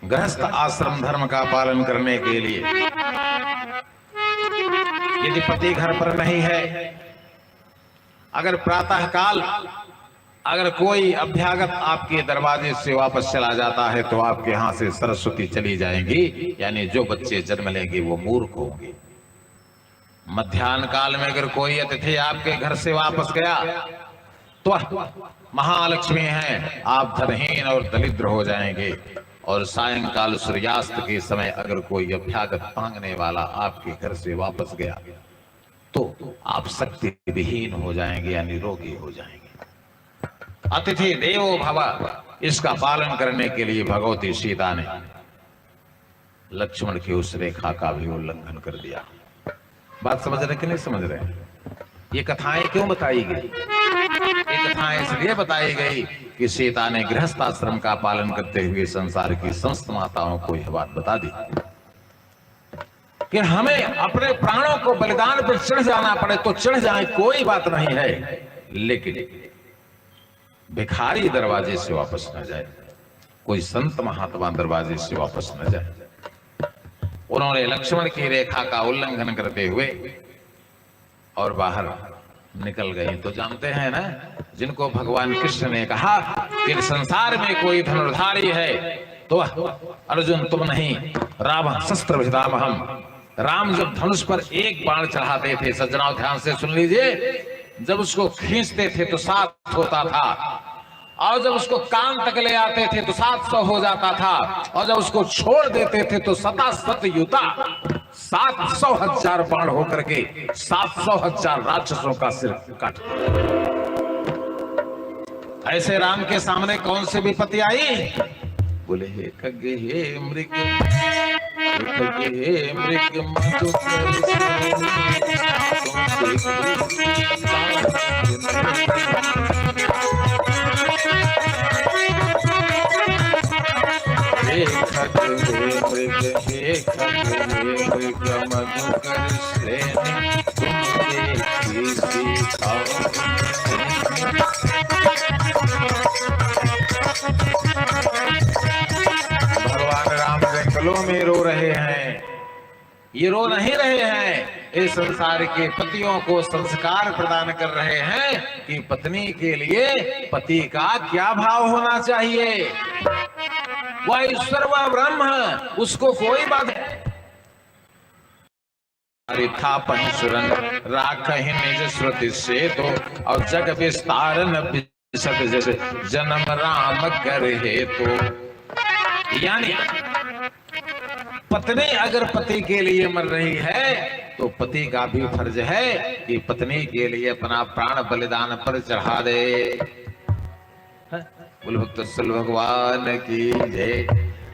गृहस्थ आश्रम धर्म का पालन करने के लिए यदि पति घर पर नहीं है, अगर प्रातः काल अगर कोई अभ्यागत आपके दरवाजे से वापस चला जाता है तो आपके यहां से सरस्वती चली जाएंगी, यानी जो बच्चे जन्म लेंगे वो मूर्ख होंगे। मध्याह्न काल में अगर कोई अतिथि आपके घर से वापस गया तो महालक्ष्मी हैं, आप धनहीन और दरिद्र हो जाएंगे। और सायंकाल सूर्यास्त के समय अगर कोई अभ्यागत मांगने वाला आपके घर से वापस गया तो आप शक्ति विहीन हो जाएंगे, यानी रोगी हो जाएंगे। अतिथि देवो भव, इसका पालन करने के लिए भगवती सीता ने लक्ष्मण की उस रेखा का भी उल्लंघन कर दिया। बात समझ रहे कि नहीं समझ रहे? ये कथाएं क्यों बताई गई? ये कथाएं इसलिए बताई गई कि सीता ने गृहस्थ आश्रम का पालन करते हुए संसार की समस्त माताओं को यह बात बता दी कि हमें अपने प्राणों को बलिदान पर चढ़ जाना पड़े तो चढ़ जाए, कोई बात नहीं है, लेकिन भिखारी दरवाजे से वापस न जाए, कोई संत महात्मा दरवाजे से वापस न जाए। उन्होंने लक्ष्मण की रेखा का उल्लंघन करते हुए और बाहर निकल गई। तो जानते हैं ना, जिनको भगवान कृष्ण ने कहा कि संसार में कोई धनुर्धारी है तो अर्जुन तुम नहीं, राम शस्त्र भिदामहम। राम जब धनुष पर एक बाण चढ़ाते थे, सज्जनों ध्यान से सुन लीजिए, जब उसको खींचते थे तो 7 होता था, और जब उसको कान तक ले आते थे तो 700 हो जाता था, और जब उसको छोड़ देते थे तो 7 युता 700,000 बाण होकर के 700,000 राक्षसों का सिर काट। ऐसे राम के सामने कौन से विपत्ति आई? बोले हे खगे हे मृग, हे मृग मधु हे खग हे मृग, हे खग हे मृग मधुकर श्रेणी तुम देखी सीताओ। भगवान राम जंगलों में रो रहे हैं, ये रो नहीं रहे हैं, इस संसार के पतियों को संस्कार प्रदान कर रहे हैं कि पत्नी के लिए पति का क्या भाव होना चाहिए। वह ईश्वर व ब्रह्म, उसको कोई बात था पंचुरन राख निज श्रुति से तो, और जग विस्तारन जैसे जन्म राम कर हे तो। यानी पत्नी अगर पति के लिए मर रही है तो पति का भी फर्ज है कि पत्नी के लिए अपना प्राण बलिदान पर चढ़ा दे। बोल भक्त भगवान की जय।